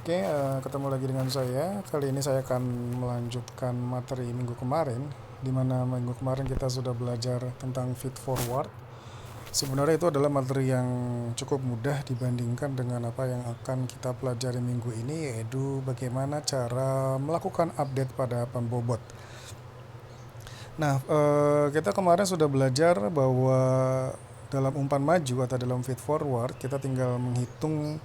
Oke, ketemu lagi dengan saya. Kali ini saya akan melanjutkan materi minggu kemarin, di mana minggu kemarin kita sudah belajar tentang feed forward. Sebenarnya itu adalah materi yang cukup mudah dibandingkan dengan apa yang akan kita pelajari minggu ini, yaitu bagaimana cara melakukan update pada pembobot. Nah, kita kemarin sudah belajar bahwa dalam umpan maju atau dalam feed forward, kita tinggal menghitung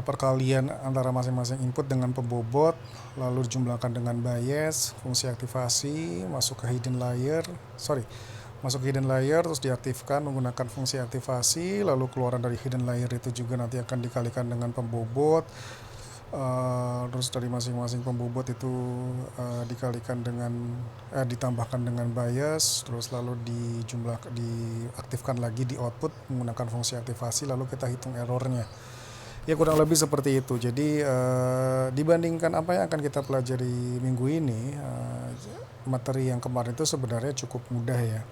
perkalian antara masing-masing input dengan pembobot, lalu dijumlahkan dengan bias, fungsi aktivasi, masuk ke hidden layer terus diaktifkan menggunakan fungsi aktivasi, lalu keluaran dari hidden layer itu juga nanti akan dikalikan dengan pembobot. Terus dari masing-masing pembobot itu ditambahkan dengan bias, terus lalu diaktifkan lagi di output menggunakan fungsi aktivasi, lalu kita hitung errornya. Ya kurang lebih seperti itu. Jadi dibandingkan apa yang akan kita pelajari minggu ini, materi yang kemarin itu sebenarnya cukup mudah ya.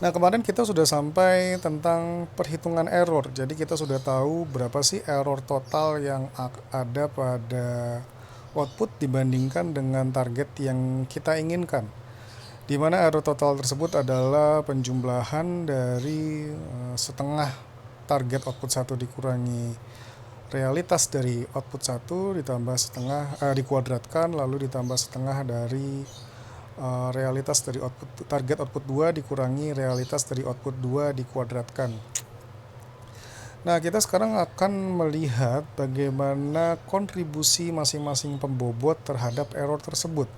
Nah, kemarin kita sudah sampai tentang perhitungan error. Jadi kita sudah tahu berapa sih error total yang ada pada output dibandingkan dengan target yang kita inginkan. Di mana error total tersebut adalah penjumlahan dari setengah target output 1 dikurangi realitas dari output 1 ditambah setengah dikuadratkan, lalu ditambah setengah dari realitas dari target output 2 dikurangi realitas dari output 2 dikuadratkan. Nah, kita sekarang akan melihat bagaimana kontribusi masing-masing pembobot terhadap error tersebut.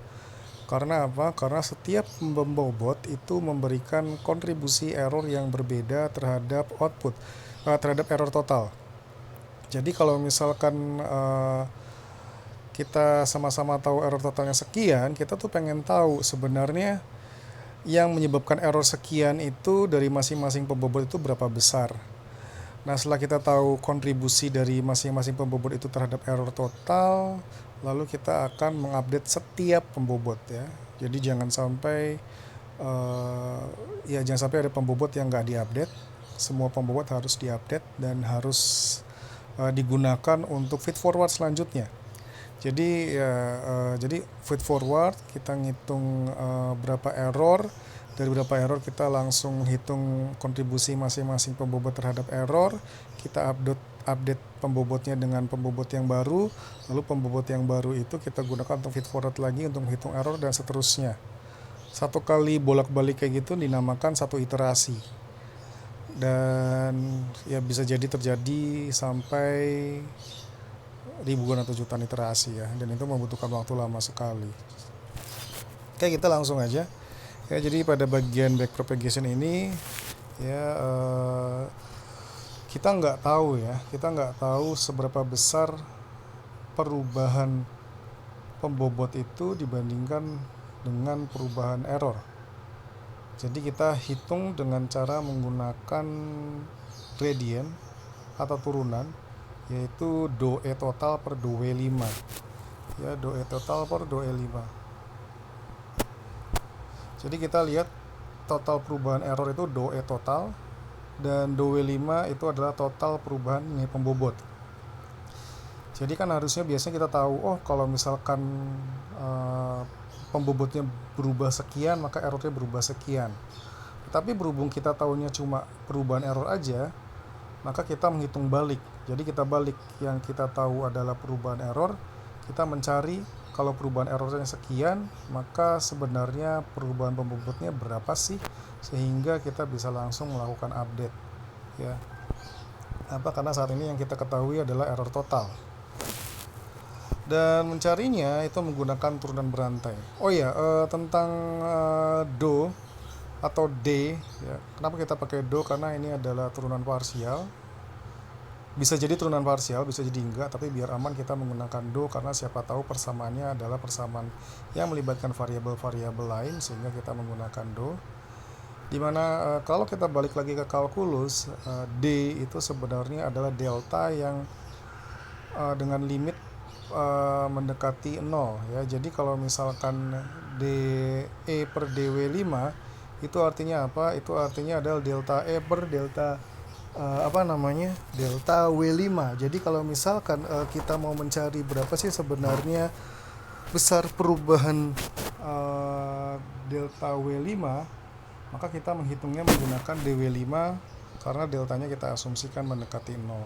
Karena apa? Karena setiap pembobot itu memberikan kontribusi error yang berbeda terhadap terhadap error total. Jadi kalau misalkan kita sama-sama tahu error totalnya sekian, kita tuh pengen tahu sebenarnya yang menyebabkan error sekian itu dari masing-masing pembobot itu berapa besar. Nah, setelah kita tahu kontribusi dari masing-masing pembobot itu terhadap error total, lalu kita akan mengupdate setiap pembobot ya. Jadi jangan sampai ada pembobot yang nggak diupdate. Semua pembobot harus diupdate dan harus digunakan untuk feed forward selanjutnya. Jadi jadi feed forward kita ngitung berapa error, dari berapa error kita langsung hitung kontribusi masing-masing pembobot terhadap error, kita update pembobotnya dengan pembobot yang baru, lalu pembobot yang baru itu kita gunakan untuk feed forward lagi untuk menghitung error dan seterusnya. Satu kali bolak-balik kayak gitu dinamakan satu iterasi. Dan ya bisa jadi terjadi sampai ribuan atau jutaan iterasi ya, dan itu membutuhkan waktu lama sekali. Oke, kita langsung aja ya. Jadi pada bagian backpropagation ini ya kita nggak tahu seberapa besar perubahan pembobot itu dibandingkan dengan perubahan error. Jadi kita hitung dengan cara menggunakan gradient atau turunan, yaitu do E total per do W5 ya, do E total per do E5. Jadi kita lihat total perubahan error itu do E total, dan do W5 itu adalah total perubahan nilai pembobot. Jadi kan harusnya biasanya kita tahu, kalau misalkan pembobotnya berubah sekian maka errornya berubah sekian. Tapi berhubung kita tahunya cuma perubahan error aja, maka kita menghitung balik. Jadi kita balik, yang kita tahu adalah perubahan error, kita mencari kalau perubahan errornya sekian, maka sebenarnya perubahan pembobotnya berapa sih, sehingga kita bisa langsung melakukan update ya. Karena saat ini yang kita ketahui adalah error total, dan mencarinya itu menggunakan turunan berantai. Tentang do atau d ya. Kenapa kita pakai do? Karena ini adalah turunan parsial. Bisa jadi turunan parsial, bisa jadi enggak, tapi biar aman kita menggunakan do, karena siapa tahu persamaannya adalah persamaan yang melibatkan variabel-variabel lain, sehingga kita menggunakan do. Dimana kalau kita balik lagi ke kalkulus, d itu sebenarnya adalah delta yang dengan limit mendekati 0 ya. Jadi kalau misalkan DE per DW5 itu artinya apa? Itu artinya adalah delta E per delta apa namanya, delta W5. Jadi kalau misalkan kita mau mencari berapa sih sebenarnya besar perubahan delta W5, maka kita menghitungnya menggunakan DW5 karena deltanya kita asumsikan mendekati 0.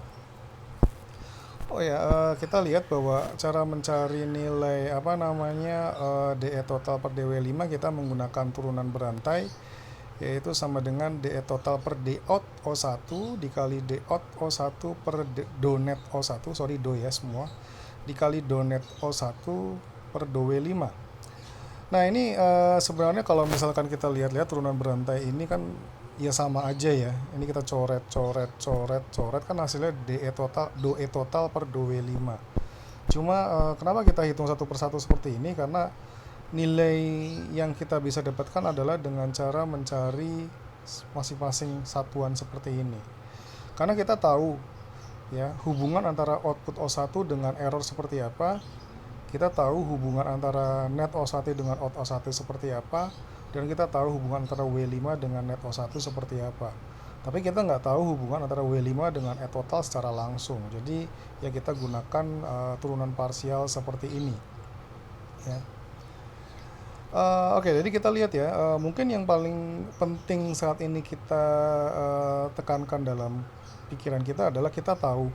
Oh ya, kita lihat bahwa cara mencari nilai apa namanya DE total per DW5 kita menggunakan turunan berantai, yaitu sama dengan DE total per D out O1 dikali D out O1 per do net O1, sorry do ya semua, dikali do net O1 per do W5. Nah ini sebenarnya kalau misalkan kita lihat-lihat turunan berantai ini kan ya sama aja ya. Ini kita coret kan hasilnya DE total per DW5. Cuma kenapa kita hitung satu persatu seperti ini? Karena nilai yang kita bisa dapatkan adalah dengan cara mencari masing-masing satuan seperti ini. Karena kita tahu ya hubungan antara output O1 dengan error seperti apa. Kita tahu hubungan antara net O1 dengan out O1 seperti apa, dan kita tahu hubungan antara W5 dengan net O1 seperti apa. Tapi kita nggak tahu hubungan antara W5 dengan E total secara langsung. Jadi ya kita gunakan turunan parsial seperti ini. Ya. Oke, jadi kita lihat ya, mungkin yang paling penting saat ini kita tekankan dalam pikiran kita adalah kita tahu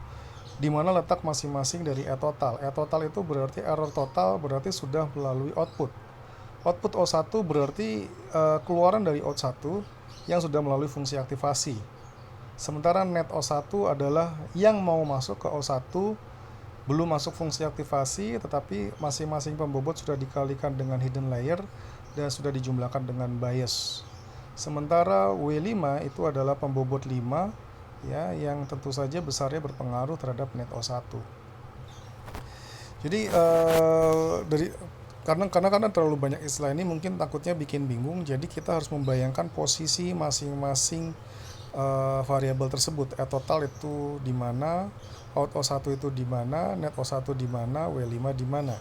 di mana letak masing-masing dari E total. E total itu berarti error total, berarti sudah melalui output. Output O1 berarti keluaran dari O1 yang sudah melalui fungsi aktivasi. Sementara net O1 adalah yang mau masuk ke O1 belum masuk fungsi aktivasi, tetapi masing-masing pembobot sudah dikalikan dengan hidden layer dan sudah dijumlahkan dengan bias. Sementara W5 itu adalah pembobot 5 ya, yang tentu saja besarnya berpengaruh terhadap net O1. Jadi karena terlalu banyak istilah ini mungkin takutnya bikin bingung, jadi kita harus membayangkan posisi masing-masing variabel tersebut. E total itu di mana, out O1 itu di mana, net O1 di mana, W5 di mana.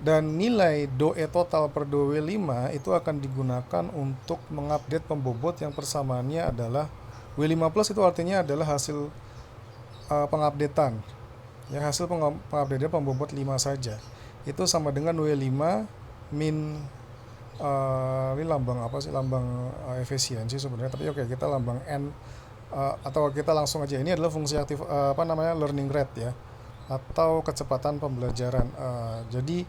Dan nilai do E total per do W5 itu akan digunakan untuk mengupdate pembobot yang persamaannya adalah W5 plus, itu artinya adalah hasil pengupdatean. Ya, hasil pengupdatean pembobot 5 saja. Itu sama dengan W5 min ini lambang apa sih? Lambang efisiensi sebenarnya, tapi oke, kita lambang N atau kita langsung aja. Ini adalah fungsi aktif learning rate ya, atau kecepatan pembelajaran. Jadi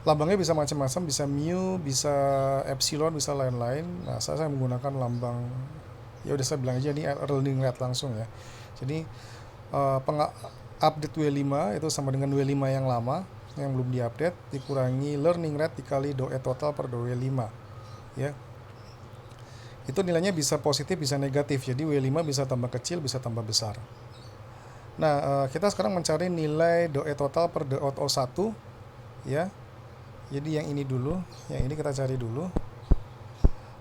lambangnya bisa macam-macam, bisa mu, bisa epsilon, bisa lain-lain. Nah, saya menggunakan lambang, ya udah saya bilang aja ini learning rate langsung ya. Jadi update W5 itu sama dengan W5 yang lama yang belum diupdate dikurangi learning rate dikali do E total per do W5 ya. Itu nilainya bisa positif bisa negatif, jadi W5 bisa tambah kecil bisa tambah besar. Nah, kita sekarang mencari nilai do E total per do out O1 ya. Jadi yang ini dulu, yang ini kita cari dulu.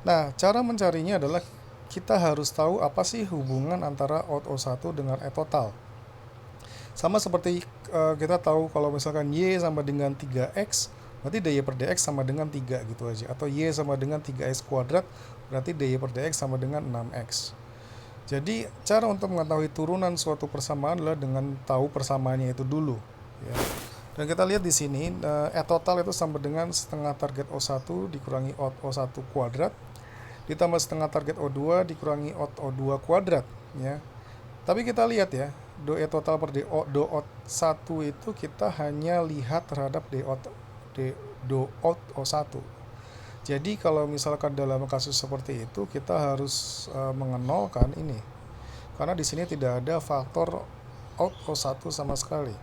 Nah, cara mencarinya adalah kita harus tahu apa sih hubungan antara out O1 dengan E total. Sama seperti kita tahu kalau misalkan Y sama dengan 3X, berarti DY per DX sama dengan 3 gitu aja. Atau Y sama dengan 3X kuadrat, berarti DY per DX sama dengan 6X. Jadi cara untuk mengetahui turunan suatu persamaan adalah dengan tahu persamaannya itu dulu ya. Dan kita lihat di sini E total itu sama dengan setengah target O1 dikurangi out O1 kuadrat ditambah setengah target O2 dikurangi out O2 kuadrat ya. Tapi kita lihat ya, do E total per do out 1 itu kita hanya lihat terhadap do out O1. Jadi kalau misalkan dalam kasus seperti itu kita harus mengenolkan ini. Karena di sini tidak ada faktor out O1 sama sekali.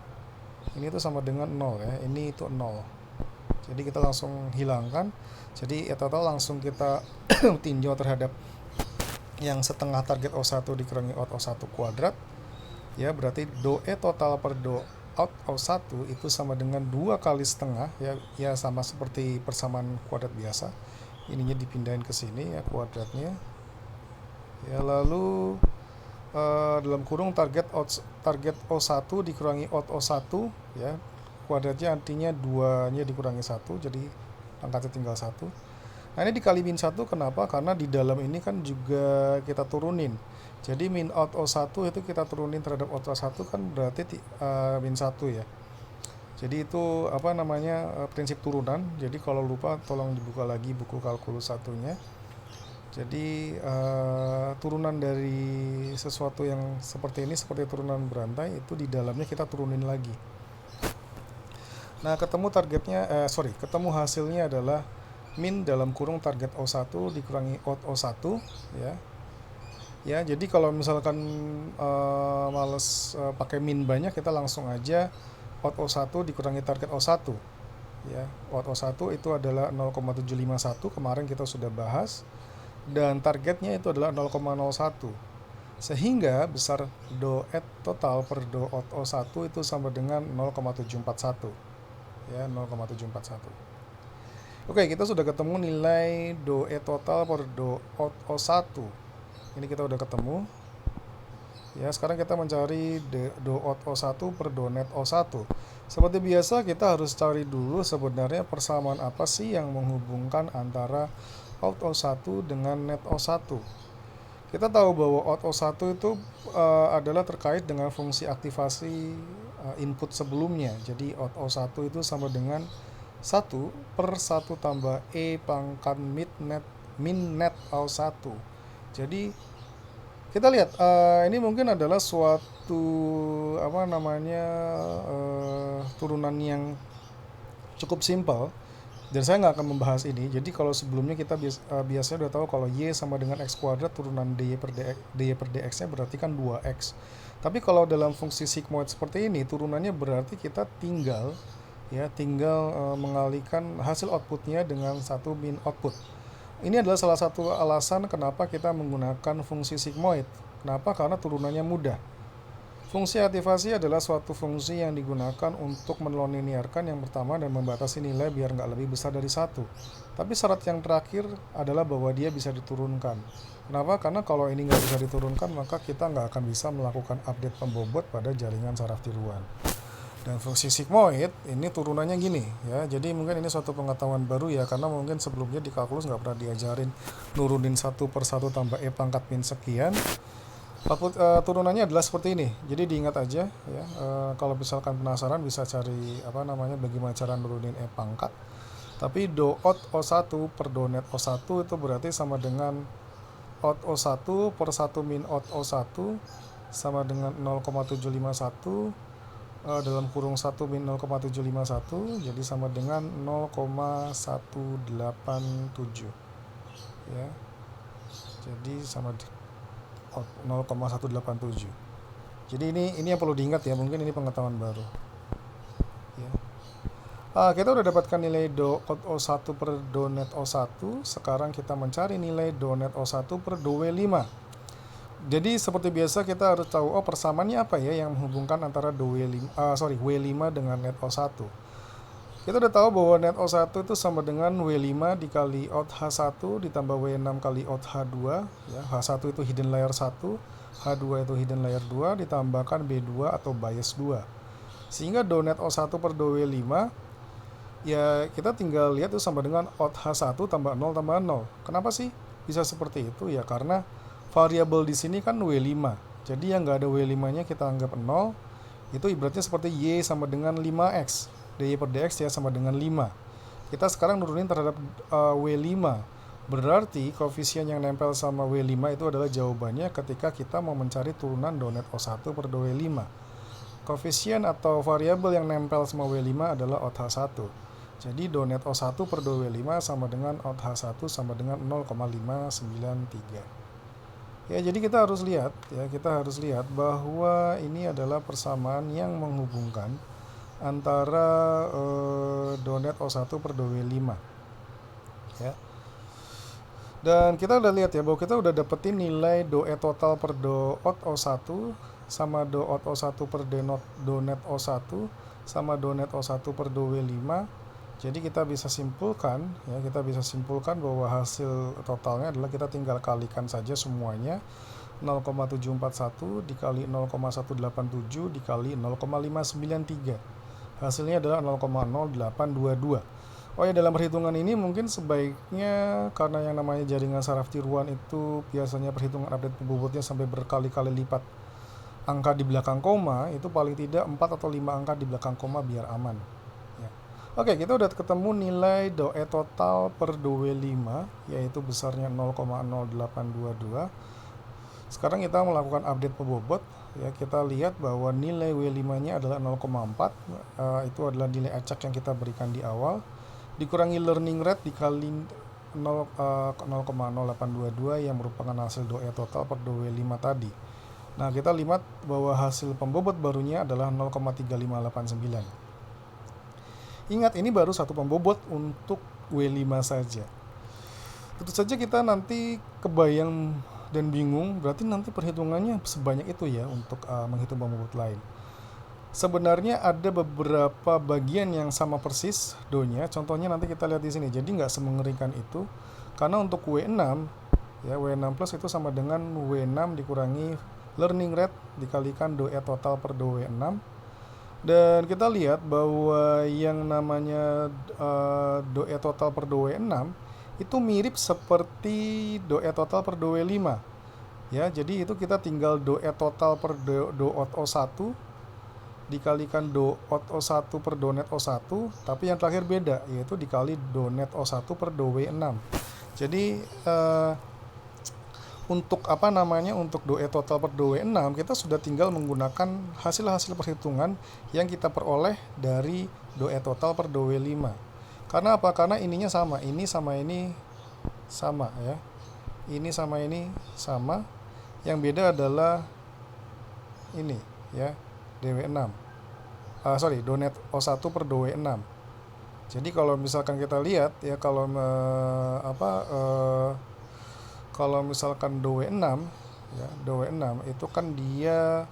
Ini itu sama dengan 0 ya, ini itu 0. Jadi kita langsung hilangkan. Jadi E total langsung kita tinjau terhadap yang setengah target O1 dikurangi out O1 kuadrat ya, berarti do E total per do out O1 itu sama dengan 2 kali setengah ya sama seperti persamaan kuadrat biasa. Ininya dipindahin ke sini ya kuadratnya ya, lalu dalam kurung target O1 dikurangi out O1 ya, kuadratnya artinya 2 nya dikurangi 1, jadi angkanya tinggal 1. Nah ini dikali min 1, kenapa? Karena di dalam ini kan juga kita turunin. Jadi min out O1 itu kita turunin terhadap out O1 kan berarti min 1 ya. Jadi itu apa namanya, prinsip turunan. Jadi kalau lupa tolong dibuka lagi buku kalkulus satunya. Jadi turunan dari sesuatu yang seperti ini, seperti turunan berantai, itu di dalamnya kita turunin lagi. Nah, ketemu hasilnya adalah min dalam kurung target O1 dikurangi out O1 ya. Ya, jadi kalau misalkan males pakai min banyak, kita langsung aja out O1 dikurangi target O1 ya. Out O1 itu adalah 0,751, kemarin kita sudah bahas, dan targetnya itu adalah 0,01. Sehingga besar do et total per do out O1 itu sama dengan 0,741 ya, 0,741. Oke, kita sudah ketemu nilai do et total per do out O1. Ini kita udah ketemu. Ya, sekarang kita mencari do out O1 per do net O1. Seperti biasa kita harus cari dulu sebenarnya persamaan apa sih yang menghubungkan antara out O1 dengan net O1. Kita tahu bahwa out O1 itu adalah terkait dengan fungsi aktivasi input sebelumnya. Jadi out O1 itu sama dengan 1 per 1 tambah E pangkat min net O1. Jadi kita lihat ini mungkin adalah suatu turunan yang cukup simpel, dan saya nggak akan membahas ini. Jadi kalau sebelumnya kita biasanya udah tahu kalau Y sama dengan X kuadrat, turunan dy per dx nya berarti kan 2X. Tapi kalau dalam fungsi sigmoid seperti ini, turunannya berarti kita tinggal mengalihkan hasil outputnya dengan satu min output. Ini adalah salah satu alasan kenapa kita menggunakan fungsi sigmoid. Kenapa? Karena turunannya mudah. Fungsi aktivasi adalah suatu fungsi yang digunakan untuk menonlinearkan yang pertama dan membatasi nilai biar nggak lebih besar dari 1. Tapi syarat yang terakhir adalah bahwa dia bisa diturunkan. Kenapa? Karena kalau ini nggak bisa diturunkan, maka kita nggak akan bisa melakukan update pembobot pada jaringan saraf tiruan. Dan fungsi sigmoid ini turunannya gini ya. Jadi mungkin ini suatu pengetahuan baru ya, karena mungkin sebelumnya di kalkulus nggak pernah diajarin nurunin 1 per 1 tambah E pangkat min sekian. Turunannya adalah seperti ini. Jadi diingat aja ya. Kalau misalkan penasaran bisa cari bagaimana cara nurunin E pangkat. Tapi do out O1 per do net O1 itu berarti sama dengan out O1 per 1 min out O1 sama dengan 0,751 dalam kurung 1 min 0,751, jadi sama dengan 0,187 ya. Jadi sama 0,187. Jadi ini yang perlu diingat ya, mungkin ini pengetahuan baru ya. Kita udah dapatkan nilai do out O1 per do net O1. Sekarang kita mencari nilai do net O1 per do W5. Jadi seperti biasa kita harus tahu persamaannya apa ya yang menghubungkan antara W5 dengan net O1. Kita udah tahu bahwa net O1 itu sama dengan W5 dikali out H1 ditambah W6 kali out H2 ya. H1 itu hidden layer 1, H2 itu hidden layer 2 ditambahkan B2 atau bias 2. Sehingga do net O1 per do W5 ya kita tinggal lihat itu sama dengan out H1 tambah 0 tambah 0. Kenapa sih bisa seperti itu? Ya karena variabel di sini kan W5. Jadi yang nggak ada W5-nya kita anggap 0. Itu ibaratnya seperti Y sama dengan 5X. dy per dx ya sama dengan 5. Kita sekarang nurunin terhadap W5. Berarti koefisien yang nempel sama W5 itu adalah jawabannya ketika kita mau mencari turunan do net O1 per do W5. Koefisien atau variabel yang nempel sama W5 adalah out H1. Jadi do net O1 per do W5 sama dengan out H1 sama dengan 0,593. Ya, jadi kita harus lihat bahwa ini adalah persamaan yang menghubungkan antara do net O1 per do W5. Ya. Dan kita udah lihat ya bahwa kita udah dapetin nilai do E total per do out O1 sama do out O1 per do net O1 sama do net O1 per do W5. Jadi kita bisa simpulkan bahwa hasil totalnya adalah kita tinggal kalikan saja semuanya. 0,741 dikali 0,187 dikali 0,593. Hasilnya adalah 0,0822. Oh ya, dalam perhitungan ini mungkin sebaiknya karena yang namanya jaringan saraf tiruan itu biasanya perhitungan update bobotnya sampai berkali-kali lipat angka di belakang koma, itu paling tidak 4 atau 5 angka di belakang koma biar aman. Ya. Oke, kita udah ketemu nilai DOE total per DOE5 yaitu besarnya 0,0822. Sekarang kita melakukan update pebobot. Ya, kita lihat bahwa nilai W5-nya adalah 0,4. Itu adalah nilai acak yang kita berikan di awal. Dikurangi learning rate dikali 0,0822 yang merupakan hasil DOE total per DOE5 tadi. Nah, kita lihat bahwa hasil pembobot barunya adalah 0,3589. Ingat, ini baru satu pembobot untuk W5 saja. Tentu saja kita nanti kebayang dan bingung, berarti nanti perhitungannya sebanyak itu ya untuk menghitung pembobot lain. Sebenarnya ada beberapa bagian yang sama persis do-nya, contohnya nanti kita lihat di sini. Jadi nggak semengerikan itu, karena untuk W6 ya, W6 plus itu sama dengan W6 dikurangi learning rate dikalikan DOE total per DOE6. Dan kita lihat bahwa yang namanya DOE total per DOE6 itu mirip seperti DOE total per DOE5. Ya, jadi itu kita tinggal DOE total per DOT O1 dikalikan DOT O1 per DONET O1, tapi yang terakhir beda, yaitu dikali DONET O1 per DOE6. Jadi untuk untuk DOE total per DOE6 kita sudah tinggal menggunakan hasil-hasil perhitungan yang kita peroleh dari DOE total per DOE5. Karena apa? Karena ininya sama, ini sama ini sama ya. Ini sama ini sama. Yang beda adalah ini ya, DW6. DONET O1 per DOE6. Jadi kalau misalkan kita lihat ya, kalau misalkan DOE6 ya, DOE6 itu kan dia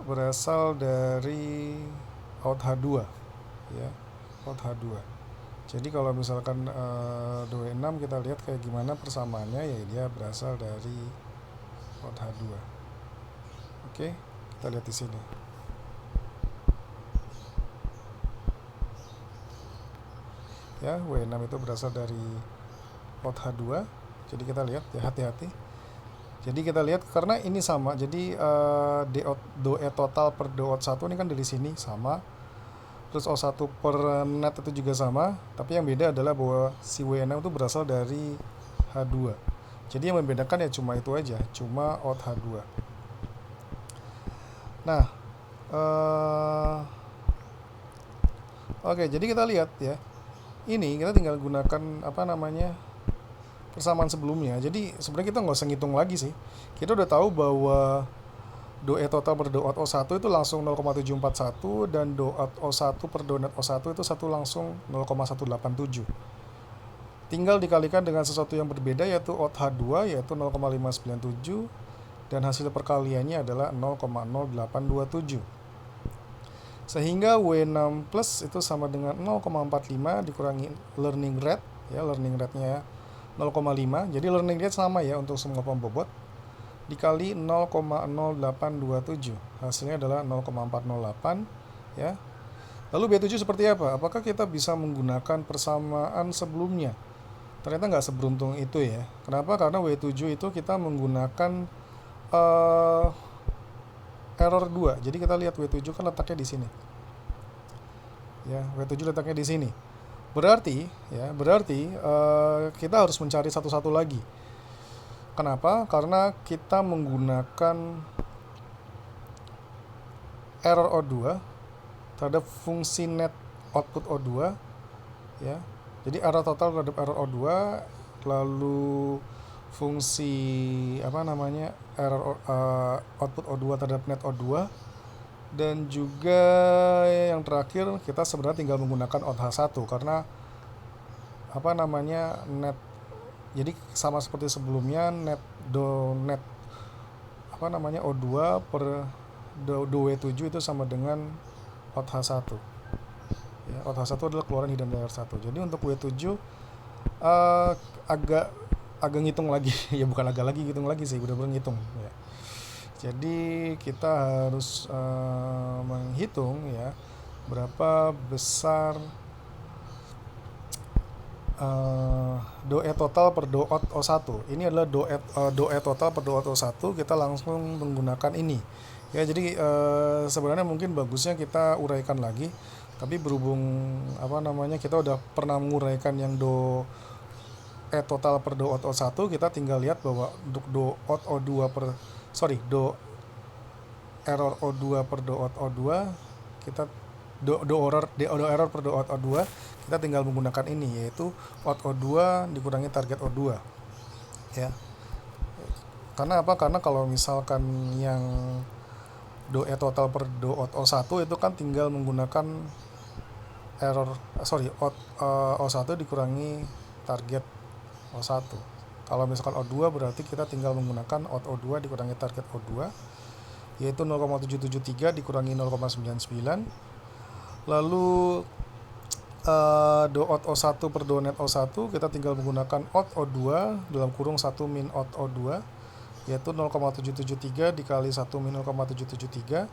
berasal dari OUT-H2 ya, OUT-H2. Jadi kalau misalkan DOE6 kita lihat kayak gimana persamaannya, ya dia berasal dari OUT-H2. Oke, kita lihat di sini. Ya, W6 itu berasal dari OUT-H2. Jadi kita lihat ya, hati-hati. Jadi kita lihat karena ini sama. Jadi DOE total per DOT1 ini kan dari sini sama. Terus O1 per net itu juga sama, tapi yang beda adalah bahwa si W6 itu berasal dari H2. Jadi yang membedakan ya cuma itu aja, cuma OUT-H2. Nah, oke, jadi kita lihat ya. Ini kita tinggal gunakan persamaan sebelumnya. Jadi sebenarnya kita nggak usah ngitung lagi sih. Kita udah tahu bahwa DOE total per DOT O1 itu langsung 0,741 dan DOT O1 per DONET O1 itu langsung 0,187. Tinggal dikalikan dengan sesuatu yang berbeda yaitu OUT-H2 yaitu 0,597 dan hasil perkaliannya adalah 0,0827. Sehingga W6 plus itu sama dengan 0,45 dikurangi learning rate ya, learning rate-nya 0,5. Jadi learning rate sama ya untuk semua pembobot dikali 0,0827. Hasilnya adalah 0,408 ya. Lalu B7 seperti apa? Apakah kita bisa menggunakan persamaan sebelumnya? Ternyata nggak seberuntung itu ya. Kenapa? Karena W7 itu kita menggunakan error 2. Jadi kita lihat W7 kan letaknya di sini. Ya, W7 letaknya di sini. Berarti kita harus mencari satu-satu lagi. Kenapa? Karena kita menggunakan error O2 terhadap fungsi net output O2 ya. Jadi error total terhadap error O2, lalu fungsi error output O2 terhadap net O2, dan juga yang terakhir kita sebenarnya tinggal menggunakan OUT-H1 karena net. Jadi sama seperti sebelumnya, net O2 per DOE7 itu sama dengan OUT-H1 ya, OUT-H1 adalah keluaran hidden layer 1. Jadi untuk W7 agak ngitung lagi ya, bukan agak lagi ngitung lagi sih, benar-benar ngitung ya. Jadi kita harus menghitung ya berapa besar do e total per do out O1. Ini adalah do e total per do out O1, kita langsung menggunakan ini. Ya, jadi sebenarnya mungkin bagusnya kita uraikan lagi, tapi berhubung kita udah pernah menguraikan yang do e total per do out O1, kita tinggal lihat bahwa untuk do out O2 do error O2 per do out O2, kita do error per do out O2, kita tinggal menggunakan ini, yaitu out O2 dikurangi target O2 ya. Karena apa? Karena kalau misalkan yang do e total per do out O1 itu kan tinggal menggunakan out O1 dikurangi target O1. Kalau misalkan O2 berarti kita tinggal menggunakan out O2 dikurangi target O2, yaitu 0,773 dikurangi 0,99. Lalu do out O1 per do net O1, kita tinggal menggunakan out O2 dalam kurung 1 min out O2, yaitu 0,773 dikali 1 min 0,773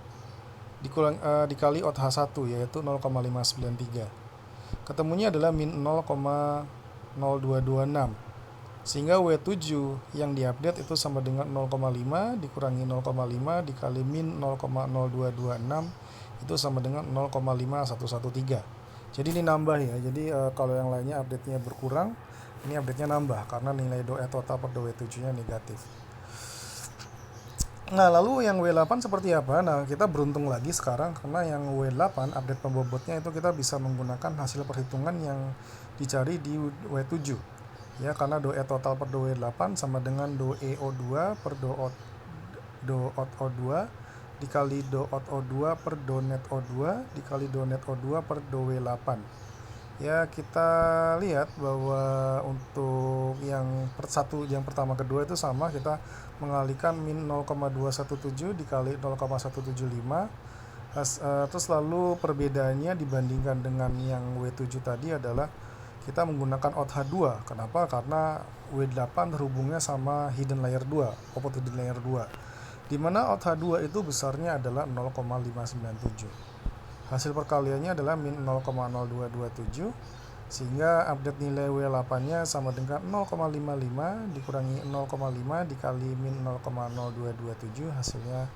dikali out H1, yaitu 0,593. Ketemunya adalah min 0,0226, sehingga W7 yang diupdate itu sama dengan 0,5 dikurangi 0,5 dikali min 0,0226, itu sama dengan 0,5113. Jadi ini nambah ya. Jadi kalau yang lainnya update-nya berkurang, ini update-nya nambah karena nilai do e total per do W7-nya negatif. Nah, lalu yang W8 seperti apa? Nah, kita beruntung lagi sekarang karena yang W8 update pembobotnya itu kita bisa menggunakan hasil perhitungan yang dicari di W7. Ya, karena do e total per do W8 sama dengan do e O2 per do out O2 dikali do out O2 per do net O2 dikali do net O2 per do W8. Ya, kita lihat bahwa untuk yang pertama kedua itu sama, kita mengalihkan min 0,217 dikali 0,175. Terus lalu perbedaannya dibandingkan dengan yang W7 tadi adalah kita menggunakan out H2. Kenapa? Karena W8 terhubungnya sama hidden layer 2, output hidden layer 2, dimana out H2 itu besarnya adalah 0,597. Hasil perkaliannya adalah min 0,0227, sehingga update nilai W8-nya sama dengan 0,55 dikurangi 0,5 dikali min 0,0227, hasilnya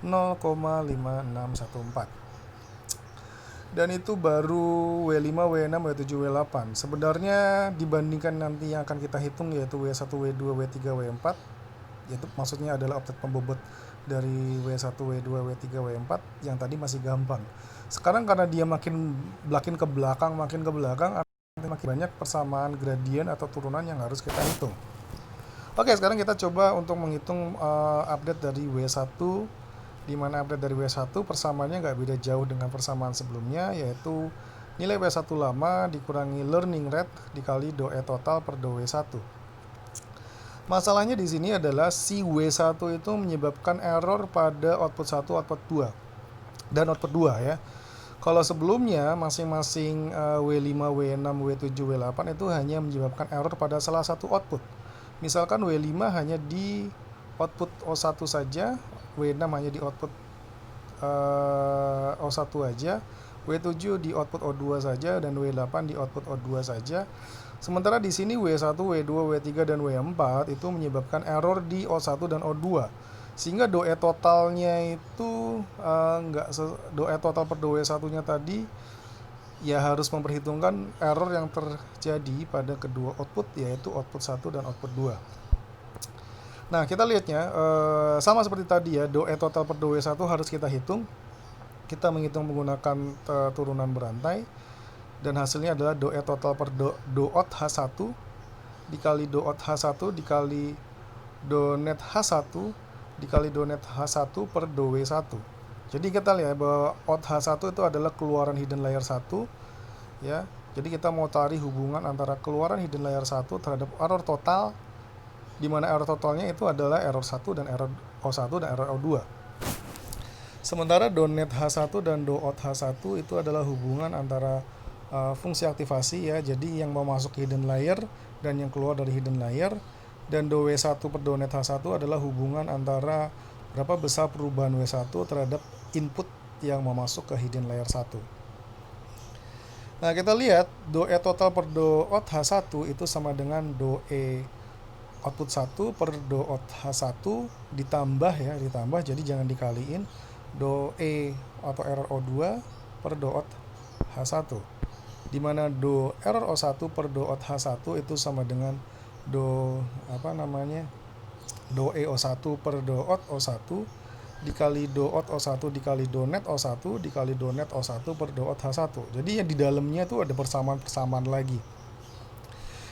0,5614. Dan itu baru W5, W6, W7, W8. Sebenarnya dibandingkan nanti yang akan kita hitung, yaitu W1, W2, W3, W4, yaitu maksudnya adalah update pembobot dari W1, W2, W3, W4, yang tadi masih gampang. Sekarang karena dia makin ke belakang, makin banyak persamaan gradien atau turunan yang harus kita hitung. Oke, sekarang kita coba untuk menghitung update dari W1, di mana update dari W1 persamaannya nggak beda jauh dengan persamaan sebelumnya, yaitu nilai W1 lama dikurangi learning rate dikali do e total per do W1. Masalahnya di sini adalah si W1 itu menyebabkan error pada output 1, output 2, dan output 2 ya. Kalau sebelumnya masing-masing W5, W6, W7, W8 itu hanya menyebabkan error pada salah satu output. Misalkan W5 hanya di output O1 saja, W6 hanya di output O1 aja, W7 di output O2 saja, dan W8 di output O2 saja. Sementara di sini W1, W2, W3, dan W4 itu menyebabkan error di O1 dan O2. Sehingga do e totalnya itu do e total per do W1-nya tadi ya harus memperhitungkan error yang terjadi pada kedua output, yaitu output 1 dan output 2. Nah, kita lihatnya sama seperti tadi ya, do e total per do W1 harus kita hitung. Kita menghitung menggunakan turunan berantai, dan hasilnya adalah do e total per do out H1 dikali do out H1 dikali do net H1 dikali do net H1 per do W1. Jadi kita lihat bahwa out H1 itu adalah keluaran hidden layer 1 ya. Jadi kita mau cari hubungan antara keluaran hidden layer 1 terhadap error total, di mana error totalnya itu adalah error 1 dan error O1 dan error O2. Sementara do net H1 dan do out H1 itu adalah hubungan antara fungsi aktivasi ya. Jadi yang mau masuk ke hidden layer dan yang keluar dari hidden layer. Dan do W1 per do net H1 adalah hubungan antara berapa besar perubahan W1 terhadap input yang mau masuk ke hidden layer 1. Nah, kita lihat do E total per do out H1 itu sama dengan do E output 1 per do out H1 ditambah ya, ditambah, jadi jangan dikaliin, do E atau error O2 per do out H1. Di mana do error O1 per do out H1 itu sama dengan do do EO1 per do out O1 dikali do out O1 dikali do net O1 dikali do net O1 per do out H1. Jadi ya di dalamnya tuh ada persamaan-persamaan lagi.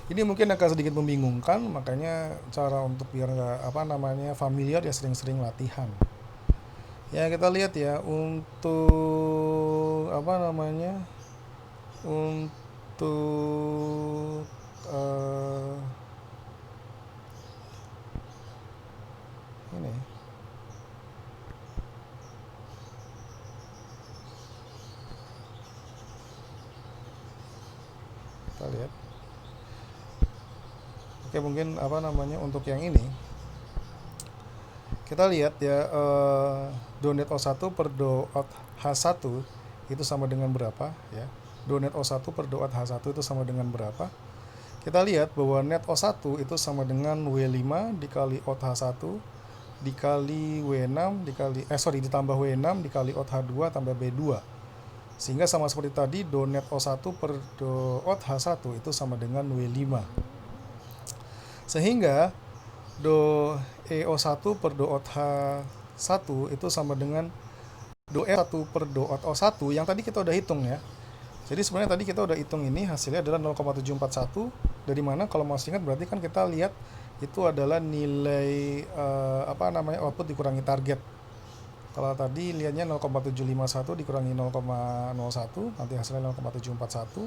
Ini mungkin agak sedikit membingungkan, makanya cara untuk biar nggak familiar ya sering-sering latihan. Ya kita lihat ya untuk untuk ini kita lihat. Oke, mungkin untuk yang ini kita lihat ya, do net O1 per do out H1 itu sama dengan berapa ya. Do net O1 per do out H1 itu sama dengan berapa? Kita lihat bahwa net O1 itu sama dengan W5 dikali out H1 dikali W6 ditambah W6 dikali out H2 tambah B2. Sehingga sama seperti tadi, do net O1 per do out H1 itu sama dengan W5. Sehingga do EO1 per do out H1 itu sama dengan do E1 per do out O1 yang tadi kita udah hitung ya. Jadi sebenarnya tadi kita udah hitung, ini hasilnya adalah 0,741. Dari mana? Kalau masih ingat berarti kan kita lihat itu adalah nilai output dikurangi target. Kalau tadi lihatnya 0,751 dikurangi 0,01, nanti hasilnya 0,741.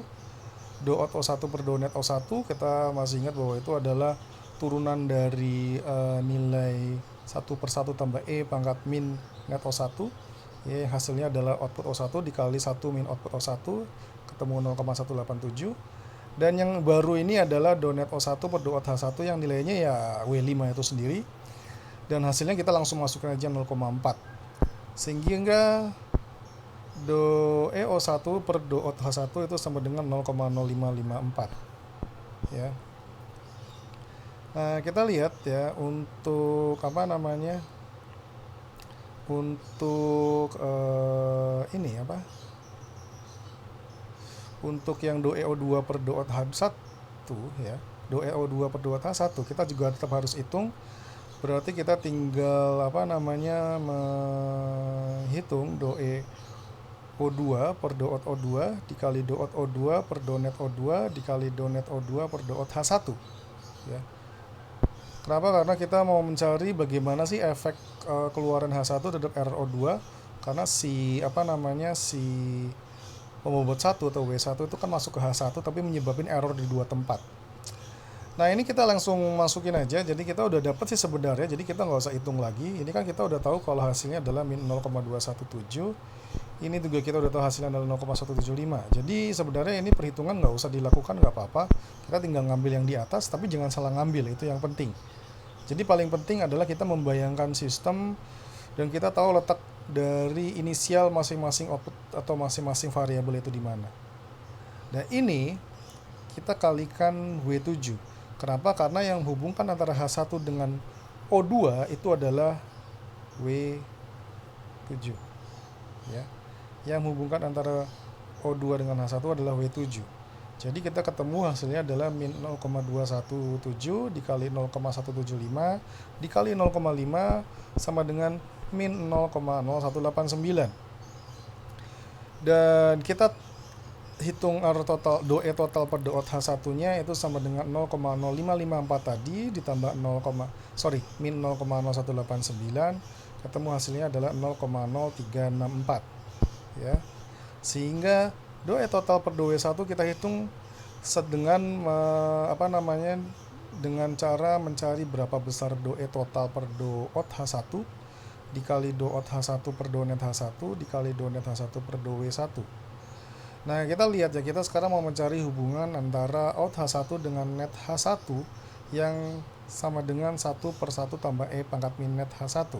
Do out O1 per do net O1 kita masih ingat bahwa itu adalah turunan dari nilai 1/1 tambah E pangkat min net O1 ya, hasilnya adalah output O1 dikali 1 min output O1 ketemu 0,187. Dan yang baru ini adalah do net O1 per do out H1 yang nilainya ya W5 itu sendiri, dan hasilnya kita langsung masukin aja 0,4, sehingga do EO1 per do out H1 itu sama dengan 0,0554 ya. Nah, kita lihat ya untuk untuk yang do EO2 per do out H1 ya, do EO2 per do out H1 kita juga tetap harus hitung. Berarti kita tinggal menghitung do E O2 per do out O2 dikali do out O2 per do net O2 dikali do net O2 per do out H1 ya. Kenapa? Karena kita mau mencari bagaimana sih efek keluaran H1 terhadap error O2, karena si pembobot 1 atau W1 itu kan masuk ke H1 tapi menyebabkan error di dua tempat. Nah, ini kita langsung masukin aja. Jadi kita udah dapat sih sebenarnya, jadi kita nggak usah hitung lagi. Ini kan kita udah tahu kalau hasilnya adalah min 0,217. Ini juga kita udah tahu hasilnya adalah 0,175. Jadi sebenarnya ini perhitungan nggak usah dilakukan, nggak apa-apa. Kita tinggal ngambil yang di atas, tapi jangan salah ngambil, itu yang penting. Jadi paling penting adalah kita membayangkan sistem dan kita tahu letak dari inisial masing-masing output atau masing-masing variabel itu di mana. Dan ini kita kalikan W7. Kenapa? Karena yang hubungkan antara H1 dengan O2 itu adalah W7 ya. Yang hubungkan antara O2 dengan H1 adalah W7. Jadi kita ketemu hasilnya adalah min 0,217 dikali 0,175 dikali 0,5 sama dengan min 0,0189. Dan kita hitung error total, do E total per do out H1-nya itu sama dengan 0,0554 tadi ditambah min 0,0189, ketemu hasilnya adalah 0,0364 ya. Sehingga do E total per do W1 kita hitung dengan dengan cara mencari berapa besar do E total per do out H1 dikali do out H1 per do net H1 dikali do net H1 per do W1. Nah, kita lihat ya, kita sekarang mau mencari hubungan antara out H1 dengan net H1 yang sama dengan 1/1 tambah E pangkat min net H1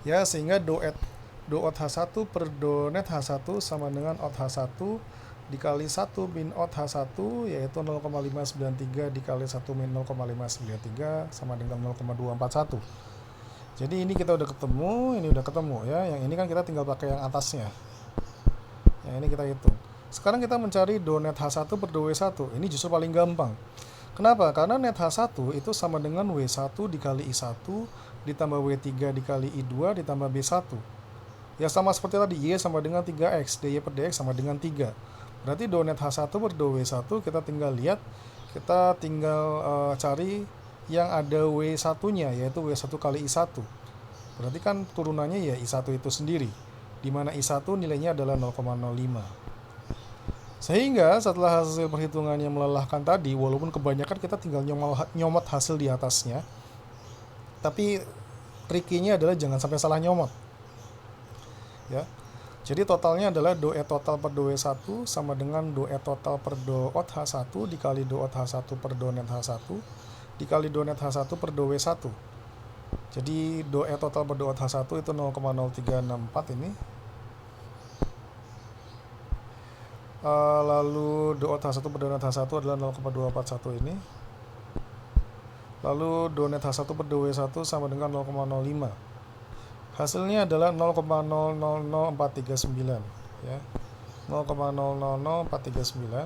ya, sehingga do out H1 per do net H1 sama dengan out H1 dikali 1 min odd H1 yaitu 0,593 dikali 1 min 0,593 sama dengan 0,241. Jadi ini kita udah ketemu, ini udah ketemu ya. Yang ini kan kita tinggal pakai yang atasnya. Yang ini kita hitung. Sekarang kita mencari do net H1 per do W1. Ini justru paling gampang. Kenapa? Karena net H1 itu sama dengan W1 dikali I1 ditambah W3 dikali I2 ditambah B1. Ya sama seperti tadi, Y sama dengan 3X, DY per DX sama dengan 3. Berarti do net H1 per do W1 kita tinggal lihat, kita tinggal cari yang ada W1-nya, yaitu W1 kali I1. Berarti kan turunannya ya I1 itu sendiri, di mana I1 nilainya adalah 0,05. Sehingga setelah hasil perhitungannya melelahkan tadi, walaupun kebanyakan kita tinggal nyomot hasil di atasnya, tapi trikinya adalah jangan sampai salah nyomot. Ya. Jadi totalnya adalah do E total per do W1 sama dengan do E total per do odd H1 dikali do odd H1 per do net H1 dikali do net H1 per do W1. Jadi do E total per do odd H1 itu 0,0364 ini. Lalu do odd H1 per do net H1 adalah 0,241 ini. Lalu do net H1 per do W1 sama dengan 0,05. Hasilnya adalah 0,000439 ya. 0,000439.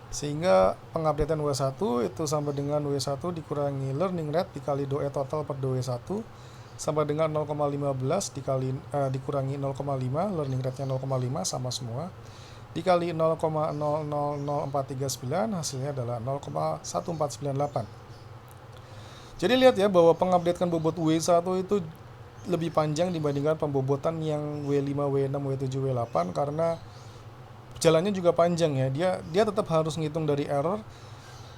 Sehingga pengupdatean W1 itu sama dengan W1 dikurangi learning rate dikali do E total per do W1 sama dengan 0,15 dikurangi 0,5, learning rate-nya 0,5 sama semua, dikali 0,000439 hasilnya adalah 0,1498. Jadi lihat ya bahwa pengupdatekan bobot W1 itu lebih panjang dibandingkan pembobotan yang W5, W6, W7, W8 karena jalannya juga panjang ya. Dia tetap harus ngitung dari error,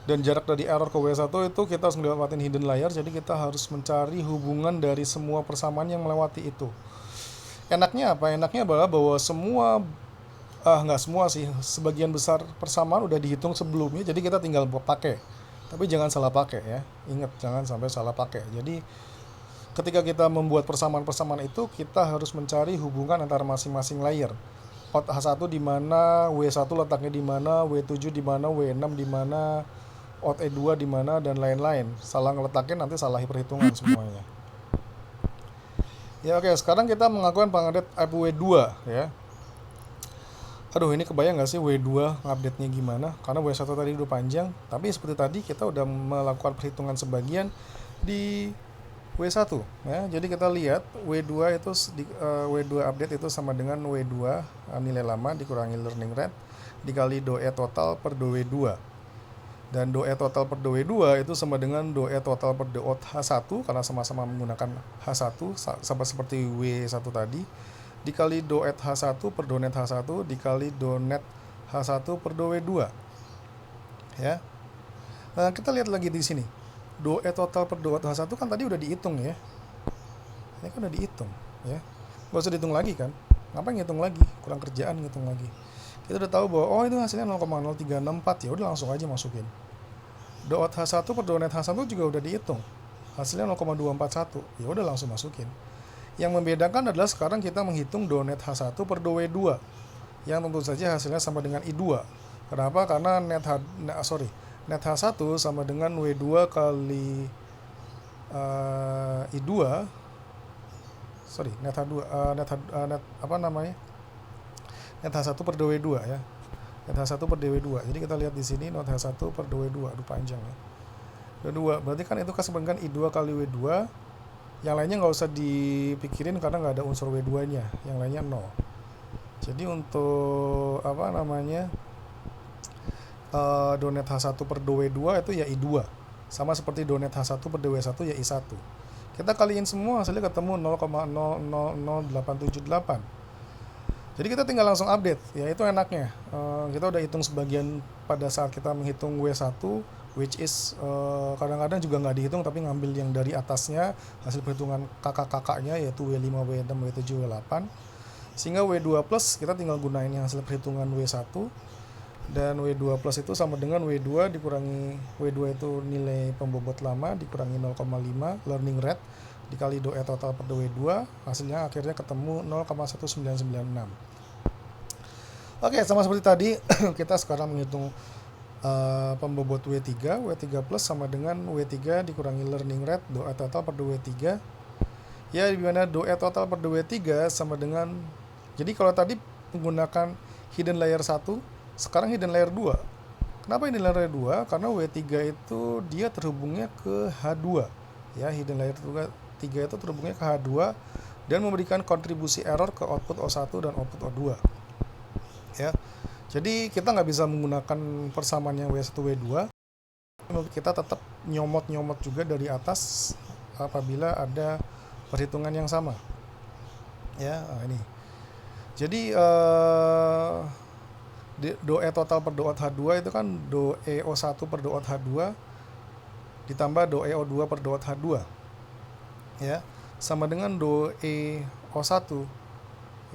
dan jarak dari error ke W1 itu kita harus ngelewatin hidden layer, jadi kita harus mencari hubungan dari semua persamaan yang melewati itu. Enaknya apa? Enaknya adalah bahwa semua nggak semua sih, sebagian besar persamaan udah dihitung sebelumnya, jadi kita tinggal pakai. Tapi jangan salah pakai ya. Ingat, jangan sampai salah pakai. Jadi ketika kita membuat persamaan-persamaan itu, kita harus mencari hubungan antara masing-masing layer. Odd H1 di mana, W1 letaknya di mana, W7 di mana, W6 di mana, odd E2 di mana, dan lain-lain. Salah ngeletakin nanti salah perhitungan semuanya. Ya oke, sekarang kita mengakukan pengupdate W2 ya. Aduh, ini kebayang nggak sih W2 update-nya gimana? Karena W1 tadi udah panjang, tapi seperti tadi kita udah melakukan perhitungan sebagian di W1 ya. Jadi kita lihat W2 itu W2 update itu sama dengan W2 nilai lama dikurangi learning rate dikali do E total per do W2. Dan do E total per do W2 itu sama dengan do E total per do odd H1 karena sama-sama menggunakan H1 sama seperti W1 tadi, dikali do odd H1 per do net H1 dikali do net H1 per do W2 ya. Nah, kita lihat lagi di sini. Do E total per do odd H1 kan tadi udah dihitung ya. Ini kan udah dihitung ya. Gak usah dihitung lagi kan. Ngapain ngitung lagi? Kurang kerjaan ngitung lagi. Kita udah tahu bahwa itu hasilnya 0,0364, ya udah langsung aja masukin. Do odd H1 per do net H1 juga udah dihitung. Hasilnya 0,241. Ya udah langsung masukin. Yang membedakan adalah sekarang kita menghitung do net H1 per do W2 yang tentu saja hasilnya sama dengan I2. Kenapa? Karena net H1 sama dengan W2 kali I2. Net H1 per do W2 ya. Net H1 per do W2. Jadi kita lihat di sini net H1 per do W2. Aduh panjang ya. W2 berarti kan itu kasih I2 kali W2. Yang lainnya nggak usah dipikirin karena nggak ada unsur W2-nya. Yang lainnya 0. Jadi untuk do net H1 per do W2 itu ya I2. Sama seperti do net H1 per do W1 ya I1. Kita kaliin semua hasilnya ketemu 0,000878. Jadi kita tinggal langsung update. Ya itu enaknya. Kita udah hitung sebagian pada saat kita menghitung W1, which is kadang-kadang juga nggak dihitung tapi ngambil yang dari atasnya hasil perhitungan kakak-kakaknya yaitu W5, W6, W7, W8. Sehingga W2 plus kita tinggal gunain yang hasil perhitungan W1, dan W2 plus itu sama dengan W2 dikurangi W2 itu nilai pembobot lama dikurangi 0,5 learning rate dikali do E total per do W2, hasilnya akhirnya ketemu 0,1996. Oke, sama seperti tadi, kita sekarang menghitung pembobot W3. W3 plus sama dengan W3 dikurangi learning rate, DOE total per W3. Ya, di mana DOE total per W3 sama dengan, jadi kalau tadi menggunakan hidden layer 1, sekarang hidden layer 2. Kenapa hidden layer 2? Karena W3 itu dia terhubungnya ke H2. Ya, hidden layer 3 itu terhubungnya ke H2 dan memberikan kontribusi error ke output O1 dan output O2. Ya. Jadi kita nggak bisa menggunakan persamaan yang W1 W2. Kita tetap nyomot-nyomot juga dari atas apabila ada perhitungan yang sama. Ya, ini. Jadi DOE total per DOE H2 itu kan DOE O1 per DOE H2 ditambah DOE O2 per DOE H2. Ya, sama dengan DOE O1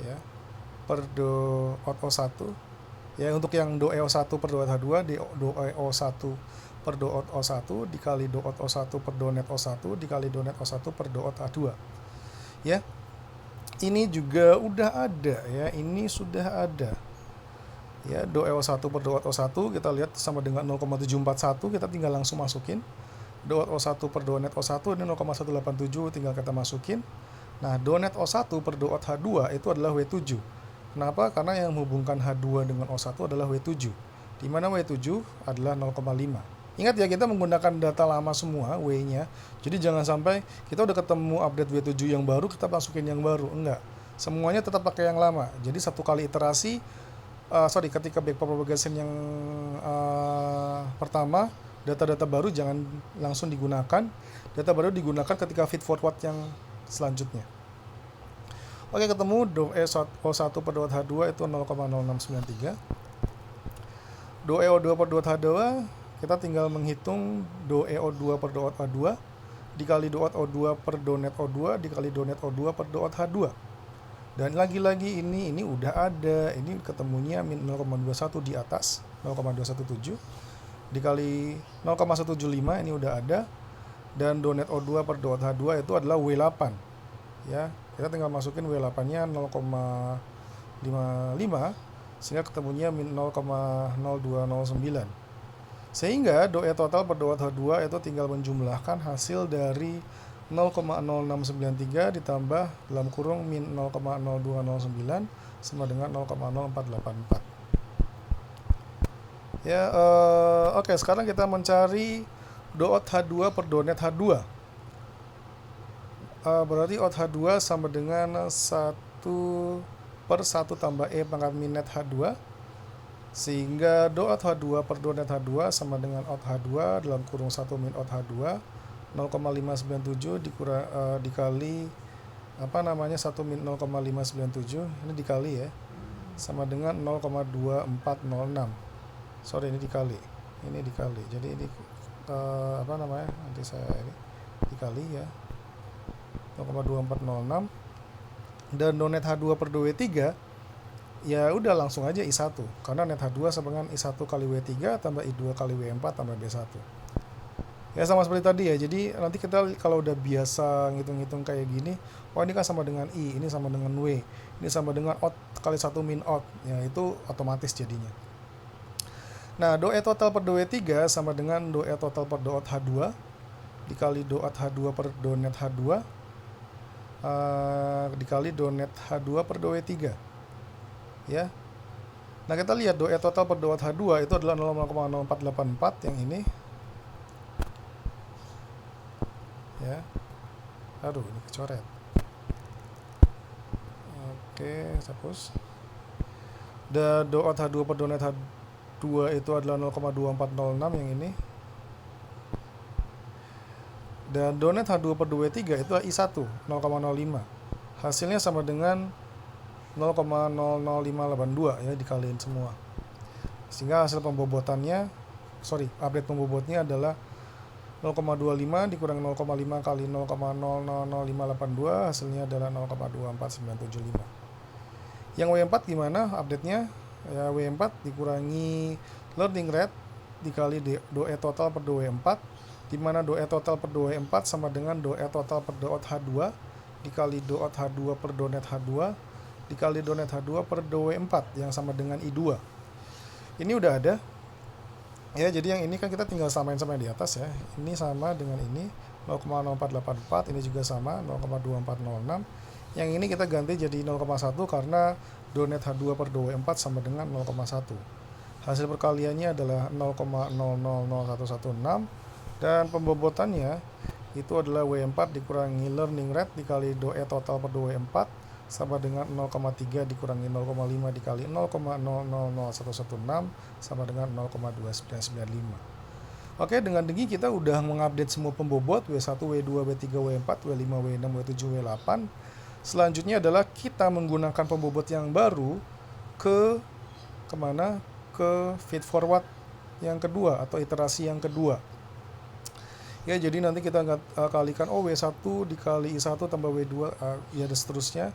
ya per DOE O1. Ya, untuk yang DOE O1 per DOE H2, DOE O1 per DOE O1 dikali DOE O1 per DOE net O1 dikali DOE net O1 per DOE H2. Ya. Ini juga udah ada ya, ini sudah ada. Ya, DOE O1 per DOE O1 kita lihat sama dengan 0,741, kita tinggal langsung masukin. DOE O1 per DOE net O1 ini 0,187, tinggal kita masukin. Nah, DOE net O1 per DOE H2 itu adalah W7. Kenapa? Karena yang menghubungkan H2 dengan O1 adalah W7, di mana W7 adalah 0,5. Ingat ya, kita menggunakan data lama semua, W-nya. Jadi jangan sampai kita udah ketemu update W7 yang baru, kita masukin yang baru. Enggak. Semuanya tetap pakai yang lama. Jadi satu kali iterasi, ketika back propagation yang pertama, data-data baru jangan langsung digunakan. Data baru digunakan ketika feed forward yang selanjutnya. Oke, ketemu DOE O1 per DOE H2 itu 0,0693. DOE O2 per DOE H2, kita tinggal menghitung DOE O2 per DOE H2 dikali DOE O2 per DOE net O2 dikali DOE net O2 per DOE H2. Dan lagi-lagi ini udah ada, ini ketemunya min 0,21 di atas, 0,217 dikali 0,175, ini udah ada. Dan DOE net O2 per DOE H2 itu adalah W8. Ya, kita tinggal masukin W8-nya 0,55 sehingga ketemunya min 0,0209. Sehingga DOE total per DOE H2 itu tinggal menjumlahkan hasil dari 0,0693 ditambah dalam kurung min 0,0209 sama dengan 0,0484. Ya, oke, sekarang kita mencari DOE H2 per DOE net H2. Berarti DOE H2 sama dengan 1 per 1 tambah E pangkat min net H2. Sehingga DOE H2 per DOE net H2 sama dengan DOE H2 dalam kurung 1 min DOE H2 0,597 dikali 1 min 0,597, ini dikali ya, sama dengan 0,2406. Sorry, ini dikali. Jadi ini nanti saya ini dikali ya 0,2406. Dan DOE net H2 per DOE 3 ya udah langsung aja I1, karena net H2 sama dengan I1 kali W3 tambah I2 kali W4 tambah B1. Ya, sama seperti tadi ya. Jadi nanti kita kalau udah biasa ngitung-ngitung kayak gini, oh ini kan sama dengan I, ini sama dengan W, ini sama dengan OUT kali 1 min OUT. Ya, itu otomatis jadinya. Nah, DOE total per DOE 3 sama dengan DOE total per DOE H2 dikali DOE H2 per DOE net H2 dikali DOE net H2 per DOE 3. Ya. Nah, kita lihat DOE total per DOE H2 itu adalah 0,0484 yang ini. Ya. Aduh, ini kecoret. Oke, hapus. Dan DOE H2 per DOE net H2 itu adalah 0,2406 yang ini. Dan DOE net H2 per DOE 3 itu adalah I1 0,05. Hasilnya sama dengan 0,00582 ya, dikaliin semua. Sehingga hasil pembobotannya, update pembobotnya adalah 0,25 dikurangi 0,5 kali 0,000582, hasilnya adalah 0,24975. Yang W4 gimana update-nya? Ya, W4 dikurangi learning rate dikali DOE total per DOE 4, di mana DOE total per DOE 4 sama dengan DOE total per DOE H2 dikali DOE H2 per DOE net H2 dikali donet H2 per 2W4 yang sama dengan I2. Ini udah ada. Ya, jadi yang ini kan kita tinggal samain sama yang di atas ya. Ini sama dengan ini 0,0484, ini juga sama 0,2406. Yang ini kita ganti jadi 0,1 karena donet H2 per 2W4 sama dengan 0,1. Hasil perkaliannya adalah 0,000116 dan pembobotannya itu adalah W4 dikurangi learning rate dikali doe total per 2W4 sama dengan 0,3 dikurangi 0,5 dikali 0,000116 sama dengan 0,2995. Oke, dengan demikian kita udah mengupdate semua pembobot W1, W2, W3, W4, W5, W6, W7, W8. Selanjutnya adalah kita menggunakan pembobot yang baru kemana? Ke feed forward yang kedua atau iterasi yang kedua. Ya, jadi nanti kita kalikan W1 dikali I1 tambah W2 ya dan seterusnya.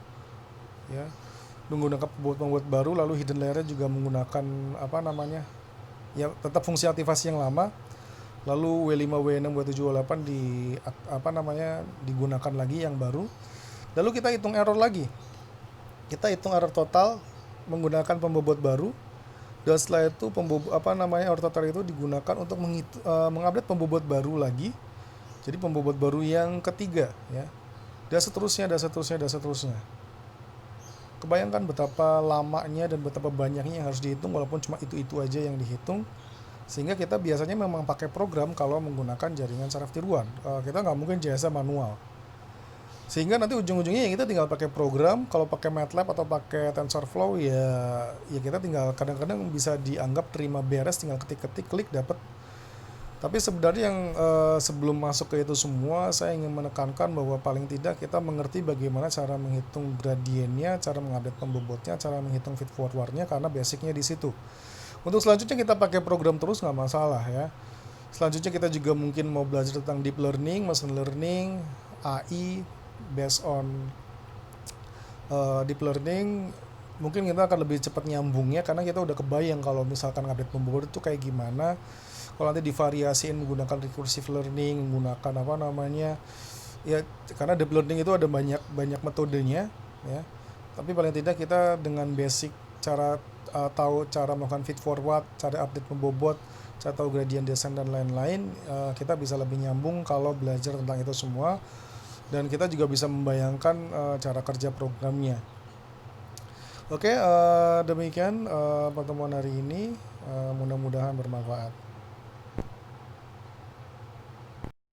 Ya, menggunakan pembobot baru, lalu hidden layer juga menggunakan ya tetap fungsi aktivasi yang lama, lalu W5, W6, W7, W8 digunakan lagi yang baru, lalu kita hitung error lagi, kita hitung error total menggunakan pembobot baru, dan setelah itu error total itu digunakan untuk mengupdate pembobot baru lagi, jadi pembobot baru yang ketiga ya, dan seterusnya. Kebayangkan betapa lamanya dan betapa banyaknya yang harus dihitung walaupun cuma itu aja yang dihitung, sehingga kita biasanya memang pakai program kalau menggunakan jaringan saraf tiruan. Kita nggak mungkin jasa manual, sehingga nanti ujung-ujungnya ya kita tinggal pakai program. Kalau pakai MATLAB atau pakai TensorFlow ya kita tinggal kadang-kadang bisa dianggap terima beres, tinggal ketik-ketik klik dapat. Tapi sebenarnya yang sebelum masuk ke itu semua, saya ingin menekankan bahwa paling tidak kita mengerti bagaimana cara menghitung gradiennya, cara mengupdate pembobotnya, cara menghitung feed forwardnya, karena basicnya di situ. Untuk selanjutnya kita pakai program terus nggak masalah ya. Selanjutnya kita juga mungkin mau belajar tentang deep learning, machine learning, AI, based on deep learning. Mungkin kita akan lebih cepat nyambungnya karena kita udah kebayang kalau misalkan update pembobot itu kayak gimana. Kalau nanti divariasiin menggunakan recursive learning, menggunakan ya, karena deep learning itu ada banyak metodenya ya. Tapi paling tidak kita dengan basic cara tahu cara melakukan feed forward, cara update pembobot, cara tahu gradient descent dan lain-lain, kita bisa lebih nyambung kalau belajar tentang itu semua, dan kita juga bisa membayangkan cara kerja programnya. Oke, demikian pertemuan hari ini, mudah-mudahan bermanfaat.